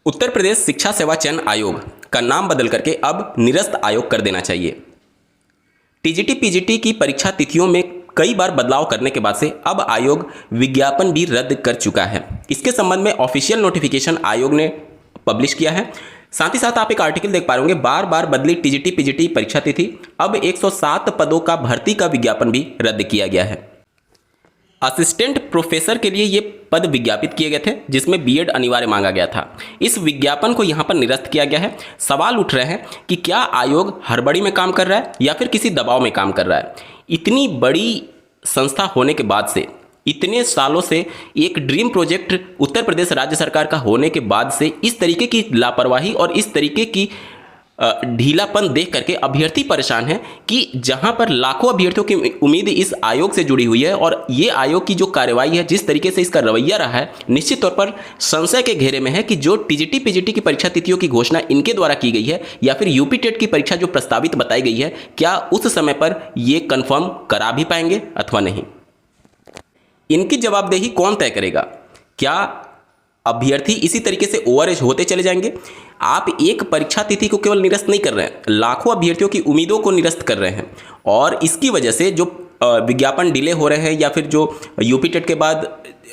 उत्तर प्रदेश शिक्षा सेवा चयन आयोग का नाम बदल करके अब निरस्त आयोग कर देना चाहिए। टीजीटी पीजीटी की परीक्षा तिथियों में कई बार बदलाव करने के बाद से अब आयोग विज्ञापन भी रद्द कर चुका है। इसके संबंध में ऑफिशियल नोटिफिकेशन आयोग ने पब्लिश किया है। साथ ही साथ आप एक आर्टिकल देख पा रहे होंगे, बार बार बदली टीजीटी पीजीटी परीक्षा तिथि, अब 107 पदों का भर्ती का विज्ञापन भी रद्द किया गया है। असिस्टेंट प्रोफेसर के लिए ये पद विज्ञापित किए गए थे, जिसमें बीएड अनिवार्य मांगा गया था। इस विज्ञापन को यहाँ पर निरस्त किया गया है। सवाल उठ रहे हैं कि क्या आयोग हड़बड़ी में काम कर रहा है या फिर किसी दबाव में काम कर रहा है। इतनी बड़ी संस्था होने के बाद से, इतने सालों से एक ड्रीम प्रोजेक्ट उत्तर प्रदेश राज्य सरकार का होने के बाद से इस तरीके की लापरवाही और इस तरीके की ढीलापन देख करके अभ्यर्थी परेशान है कि जहां पर लाखों अभ्यर्थियों की उम्मीद इस आयोग से जुड़ी हुई है और ये आयोग की जो कार्रवाई है, जिस तरीके से इसका रवैया रहा है, निश्चित तौर पर संशय के घेरे में है कि जो टीजीटी पीजीटी की परीक्षा तिथियों की घोषणा इनके द्वारा की गई है या फिर यूपी टेट की परीक्षा जो प्रस्तावित बताई गई है, क्या उस समय पर ये कन्फर्म करा भी पाएंगे अथवा नहीं। इनकी जवाबदेही कौन तय करेगा? क्या अभ्यर्थी इसी तरीके से ओवरएज होते चले जाएंगे? आप एक परीक्षा तिथि को केवल निरस्त नहीं कर रहे हैं, लाखों अभ्यर्थियों की उम्मीदों को निरस्त कर रहे हैं और इसकी वजह से जो विज्ञापन डिले हो रहे हैं या फिर जो यूपी टेट के बाद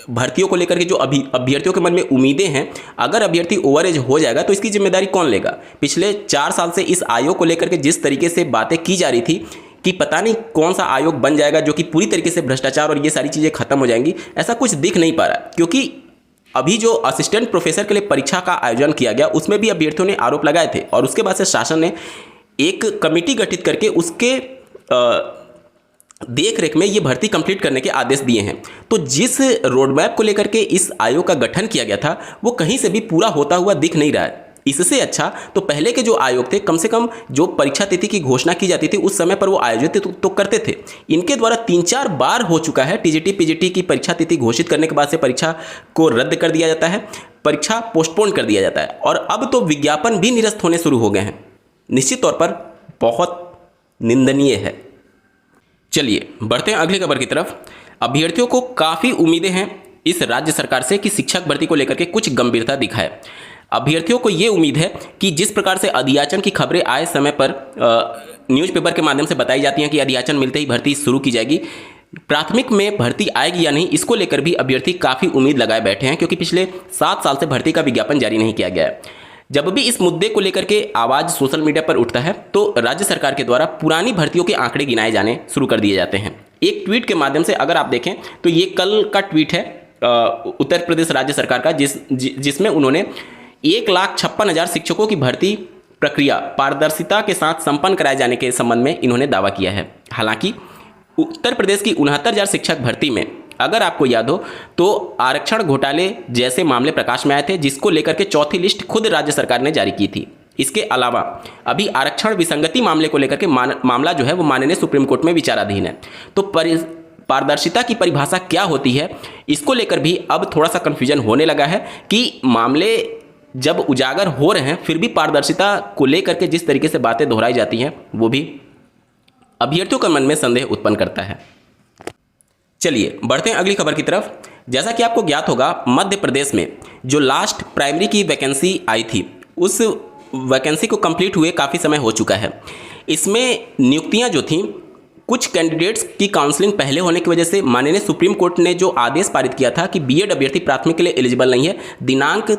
भर्तियों को लेकर के जो अभ्यर्थियों के मन में उम्मीदें हैं, अगर अभ्यर्थी ओवरएज हो जाएगा तो इसकी जिम्मेदारी कौन लेगा? पिछले 4 साल से इस आयोग को लेकर के जिस तरीके से बातें की जा रही थी कि पता नहीं कौन सा आयोग बन जाएगा जो कि पूरी तरीके से भ्रष्टाचार और ये सारी चीज़ें खत्म हो जाएंगी, ऐसा कुछ दिख नहीं पा रहा। क्योंकि अभी जो असिस्टेंट प्रोफेसर के लिए परीक्षा का आयोजन किया गया उसमें भी अभ्यर्थियों ने आरोप लगाए थे और उसके बाद से शासन ने एक कमेटी गठित करके उसके देख रेख में ये भर्ती कंप्लीट करने के आदेश दिए हैं। तो जिस रोड मैप को लेकर के इस आयोग का गठन किया गया था वो कहीं से भी पूरा होता हुआ दिख नहीं रहा है। इससे अच्छा तो पहले के जो आयोग थे, कम से कम जो परीक्षा तिथि की घोषणा की जाती थी उस समय पर वो आयोजित तो करते थे। इनके द्वारा 3-4 बार हो चुका है टीजीटी पीजीटी की परीक्षा तिथि घोषित करने के बाद से परीक्षा को रद्द कर दिया जाता है, परीक्षा पोस्टपोन कर दिया जाता है और अब तो विज्ञापन भी निरस्त होने शुरू हो गए हैं। निश्चित तौर पर बहुत निंदनीय है। चलिए बढ़ते हैं अगली खबर की तरफ। अभ्यर्थियों को काफ़ी उम्मीदें हैं इस राज्य सरकार से कि शिक्षक भर्ती को लेकर के कुछ गंभीरता दिखाए। अभ्यर्थियों को ये उम्मीद है कि जिस प्रकार से अधियाचन की खबरें आए समय पर न्यूज़पेपर के माध्यम से बताई जाती हैं कि अधियाचन मिलते ही भर्ती शुरू की जाएगी, प्राथमिक में भर्ती आएगी या नहीं, इसको लेकर भी अभ्यर्थी काफ़ी उम्मीद लगाए बैठे हैं क्योंकि पिछले 7 साल से भर्ती का विज्ञापन जारी नहीं किया गया है। जब भी इस मुद्दे को लेकर के आवाज़ सोशल मीडिया पर उठता है तो राज्य सरकार के द्वारा पुरानी भर्तियों के आंकड़े गिनाए जाने शुरू कर दिए जाते हैं। एक ट्वीट के माध्यम से अगर आप देखें तो ये कल का ट्वीट है उत्तर प्रदेश राज्य सरकार का, जिसमें उन्होंने 1,56,000 शिक्षकों की भर्ती प्रक्रिया पारदर्शिता के साथ संपन्न कराए जाने के संबंध में इन्होंने दावा किया है। हालांकि उत्तर प्रदेश की 69,000 शिक्षक भर्ती में अगर आपको याद हो तो आरक्षण घोटाले जैसे मामले प्रकाश में आए थे, जिसको लेकर के चौथी लिस्ट खुद राज्य सरकार ने जारी की थी। इसके अलावा अभी आरक्षण विसंगति मामले को लेकर के मामला जो है वो माननीय सुप्रीम कोर्ट में विचाराधीन है। तो पारदर्शिता की परिभाषा क्या होती है, इसको लेकर भी अब थोड़ा सा कन्फ्यूजन होने लगा है कि मामले जब उजागर हो रहे हैं फिर भी पारदर्शिता को लेकर के जिस तरीके से बातें दोहराई जाती हैं वो भी अभ्यर्थियों के मन में संदेह उत्पन्न करता है। चलिए बढ़ते हैं अगली खबर की तरफ। जैसा कि आपको ज्ञात होगा, मध्य प्रदेश में जो लास्ट प्राइमरी की वैकेंसी आई थी उस वैकेंसी को कंप्लीट हुए काफ़ी समय हो चुका है। इसमें नियुक्तियां जो थीं, कुछ कैंडिडेट्स की काउंसलिंग पहले होने की वजह से माननीय सुप्रीम कोर्ट ने जो आदेश पारित किया था कि बीएड अभ्यर्थी प्राथमिक के लिए एलिजिबल नहीं है, दिनांक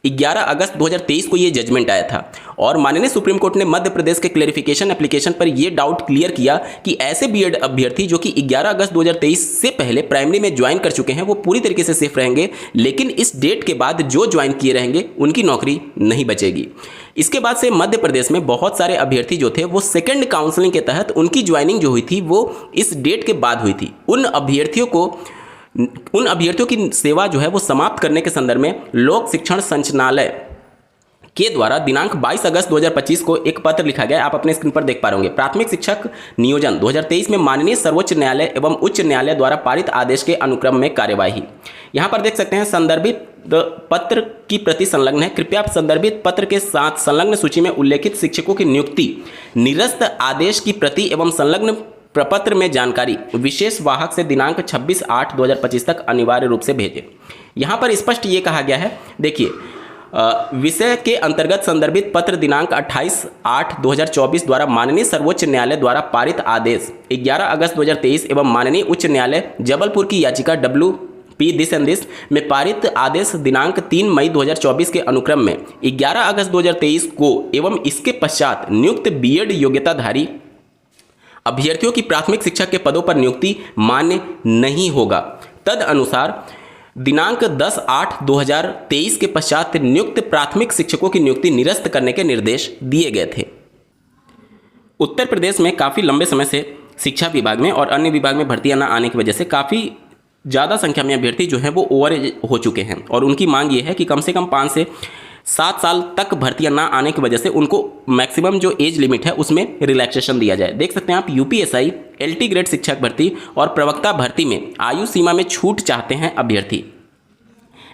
11 अगस्त 2023 को ये जजमेंट आया था और माननीय सुप्रीम कोर्ट ने मध्य प्रदेश के क्लेरिफिकेशन एप्लीकेशन पर ये डाउट क्लियर किया कि ऐसे बीएड अभ्यर्थी जो कि 11 अगस्त 2023 से पहले प्राइमरी में ज्वाइन कर चुके हैं वो पूरी तरीके से सेफ रहेंगे, लेकिन इस डेट के बाद जो ज्वाइन किए रहेंगे उनकी नौकरी नहीं बचेगी। इसके बाद से मध्य प्रदेश में बहुत सारे अभ्यर्थी जो थे वो सेकेंड काउंसलिंग के तहत उनकी ज्वाइनिंग जो हुई थी वो इस डेट के बाद हुई थी। उन अभ्यर्थियों की सेवा जो है वो समाप्त करने के संदर्भ में लोक शिक्षण संचालनालय के द्वारा दिनांक 22 अगस्त 2025 को एक पत्र लिखा गया। आप अपने स्क्रीन पर देख पा रहे होंगे। प्राथमिक शिक्षक नियोजन 2023 में माननीय सर्वोच्च न्यायालय एवं उच्च न्यायालय द्वारा पारित आदेश के अनुक्रम में कार्यवाही। यहाँ पर देख सकते हैं संदर्भित पत्र की प्रति संलग्न है। कृपया संदर्भित पत्र के साथ संलग्न सूची में उल्लेखित शिक्षकों की नियुक्ति निरस्त आदेश की प्रति एवं संलग्न प्रपत्र में जानकारी विशेष वाहक से दिनांक 26/8/2025 तक अनिवार्य रूप से भेजें। यहाँ पर स्पष्ट ये कहा गया है, देखिए विषय के अंतर्गत संदर्भित पत्र दिनांक 28/8/2024 द्वारा माननीय सर्वोच्च न्यायालय द्वारा पारित आदेश 11 अगस्त 2023 एवं माननीय उच्च न्यायालय जबलपुर की याचिका WP दिस एंड दिस में पारित आदेश दिनांक 3 मई 2024 के अनुक्रम में 11 अगस्त 2023 को एवं इसके पश्चात नियुक्त BEd योग्यताधारी अभ्यर्थियों की प्राथमिक शिक्षक के पदों पर नियुक्ति मान्य नहीं होगा। तद अनुसार दिनांक 10/8/2023 के पश्चात नियुक्त प्राथमिक शिक्षकों की नियुक्ति निरस्त करने के निर्देश दिए गए थे। उत्तर प्रदेश में काफ़ी लंबे समय से शिक्षा विभाग में और अन्य विभाग में भर्तियां न आने की वजह से काफ़ी ज़्यादा संख्या में अभ्यर्थी जो हैं वो ओवर एज हो चुके हैं और उनकी मांग ये है कि कम से कम 5 से 7 साल तक भर्तियां ना आने की वजह से उनको मैक्सिमम जो एज लिमिट है उसमें रिलैक्सेशन दिया जाए। देख सकते हैं आप UPSI LT ग्रेड शिक्षक भर्ती और प्रवक्ता भर्ती में आयु सीमा में छूट चाहते हैं अभ्यर्थी।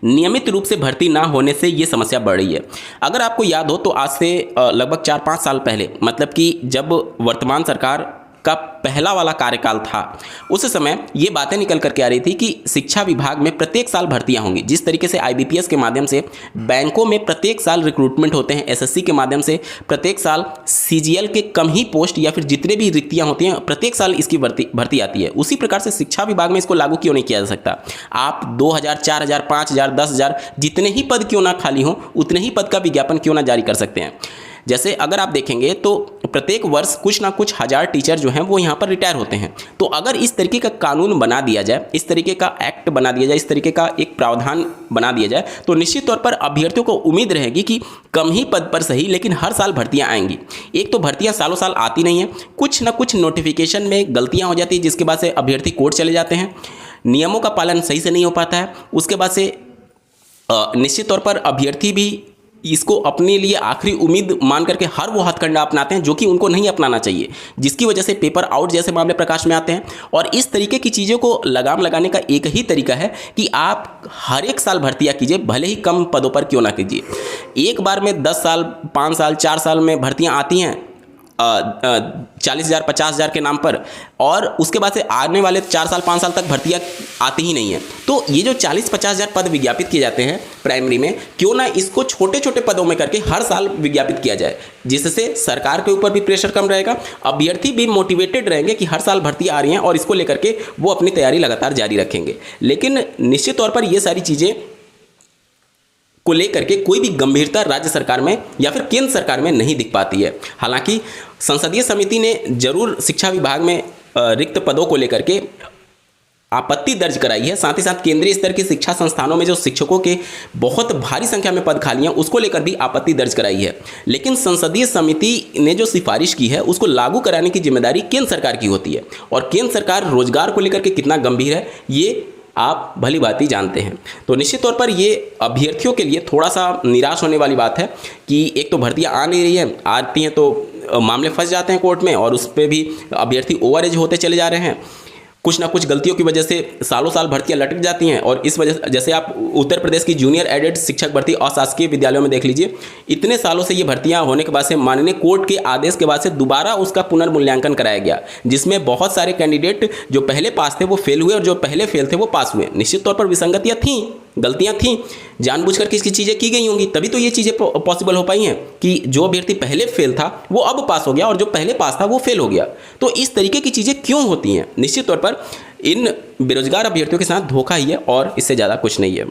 नियमित रूप से भर्ती ना होने से ये समस्या बढ़ रही है। अगर आपको याद हो तो आज से लगभग 4-5 साल पहले, मतलब कि जब वर्तमान सरकार का पहला वाला कार्यकाल था, उस समय ये बातें निकल करके आ रही थी कि शिक्षा विभाग में प्रत्येक साल भर्तियां होंगी। जिस तरीके से IBPS के माध्यम से बैंकों में प्रत्येक साल रिक्रूटमेंट होते हैं, SSC के माध्यम से प्रत्येक साल CGL के कम ही पोस्ट या फिर जितने भी रिक्तियां होती हैं प्रत्येक साल इसकी भर्ती आती है, उसी प्रकार से शिक्षा विभाग में इसको लागू क्यों नहीं किया जा सकता। आप 2000, 4000, 5000, 10,000 जितने ही पद क्यों ना खाली हों उतने ही पद का विज्ञापन क्यों ना जारी कर सकते हैं। जैसे अगर आप देखेंगे तो प्रत्येक वर्ष कुछ ना कुछ हज़ार टीचर जो हैं वो यहाँ पर रिटायर होते हैं। तो अगर इस तरीके का कानून बना दिया जाए, इस तरीके का एक्ट बना दिया जाए, इस तरीके का एक प्रावधान बना दिया जाए तो निश्चित तौर पर अभ्यर्थियों को उम्मीद रहेगी कि कम ही पद पर सही लेकिन हर साल भर्तियाँ आएंगी। एक तो भर्तियाँ सालों साल आती नहीं हैं, कुछ ना कुछ नोटिफिकेशन में गलतियाँ हो जाती है जिसके बाद से अभ्यर्थी कोर्ट चले जाते हैं, नियमों का पालन सही से नहीं हो पाता है। उसके बाद से निश्चित तौर पर अभ्यर्थी भी इसको अपने लिए आखिरी उम्मीद मान करके हर वो हथकंडा अपनाते हैं जो कि उनको नहीं अपनाना चाहिए, जिसकी वजह से पेपर आउट जैसे मामले प्रकाश में आते हैं। और इस तरीके की चीज़ों को लगाम लगाने का एक ही तरीका है कि आप हर एक साल भर्तियाँ कीजिए, भले ही कम पदों पर क्यों ना कीजिए। एक बार में 10 साल, 5 साल, 4 साल में भर्तियाँ आती हैं 40,000, 50,000 के नाम पर, और उसके बाद से आने वाले 4 साल, 5 साल तक भर्तियाँ आती ही नहीं है। तो ये जो 40-50,000 पद विज्ञापित किए जाते हैं प्राइमरी में, क्यों ना इसको छोटे छोटे पदों में करके हर साल विज्ञापित किया जाए, जिससे सरकार के ऊपर भी प्रेशर कम रहेगा, अभ्यर्थी भी मोटिवेटेड रहेंगे कि हर साल भर्ती आ रही हैं और इसको लेकर के वो अपनी तैयारी लगातार जारी रखेंगे। लेकिन निश्चित तौर पर ये सारी चीज़ें को लेकर के कोई भी गंभीरता राज्य सरकार में या फिर केंद्र सरकार में नहीं दिख पाती है। हालांकि संसदीय समिति ने जरूर शिक्षा विभाग में रिक्त पदों को लेकर के आपत्ति दर्ज कराई है, साथ ही साथ केंद्रीय स्तर के शिक्षा संस्थानों में जो शिक्षकों के बहुत भारी संख्या में पद खाली हैं उसको लेकर भी आपत्ति दर्ज कराई है। लेकिन संसदीय समिति ने जो सिफारिश की है उसको लागू कराने की जिम्मेदारी केंद्र सरकार की होती है, और केंद्र सरकार रोजगार को लेकर के कितना गंभीर है ये आप भली भांति जानते हैं। तो निश्चित तौर पर ये अभ्यर्थियों के लिए थोड़ा सा निराश होने वाली बात है कि एक तो भर्तियाँ आ नहीं रही हैं, आती हैं तो मामले फंस जाते हैं कोर्ट में और उस पर भी अभ्यर्थी ओवर एज होते चले जा रहे हैं। कुछ ना कुछ गलतियों की वजह से सालों साल भर्तियां लटक जाती हैं, और इस वजह जैसे आप उत्तर प्रदेश की जूनियर एडेड शिक्षक भर्ती अशासकीय विद्यालयों में देख लीजिए, इतने सालों से ये भर्तियां होने के बाद से माननीय कोर्ट के आदेश के बाद से दोबारा उसका पुनर्मूल्यांकन कराया गया, जिसमें बहुत सारे कैंडिडेट जो पहले पास थे वो फेल हुए और जो पहले फेल थे वो पास हुए। निश्चित तौर पर विसंगतियाँ थीं, गलतियां थीं, जानबूझकर किसकी चीज़ें की गई होंगी, तभी तो ये चीज़ें पॉसिबल हो पाई हैं कि जो अभ्यर्थी पहले फेल था वो अब पास हो गया और जो पहले पास था वो फेल हो गया। तो इस तरीके की चीज़ें क्यों होती हैं? निश्चित तौर पर इन बेरोजगार अभ्यर्थियों के साथ धोखा ही है और इससे ज़्यादा कुछ नहीं है।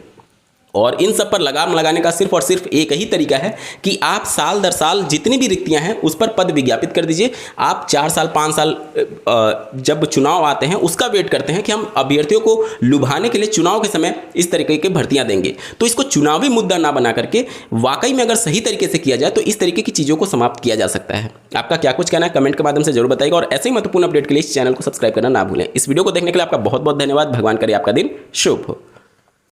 और इन सब पर लगाम लगाने का सिर्फ और सिर्फ एक ही तरीका है कि आप साल दर साल जितनी भी रिक्तियां हैं उस पर पद विज्ञापित कर दीजिए। आप 4 साल 5 साल जब चुनाव आते हैं उसका वेट करते हैं कि हम अभ्यर्थियों को लुभाने के लिए चुनाव के समय इस तरीके की भर्तियां देंगे, तो इसको चुनावी मुद्दा ना बना करके वाकई में अगर सही तरीके से किया जाए तो इस तरीके की चीज़ों को समाप्त किया जा सकता है। आपका क्या कुछ कहना है कमेंट के माध्यम से जरूर बताइएगा, और ऐसे ही महत्वपूर्ण अपडेट के लिए इस चैनल को सब्सक्राइब करना ना भूलें। इस वीडियो को देखने के लिए आपका बहुत बहुत धन्यवाद। भगवान करे आपका दिन शुभ हो।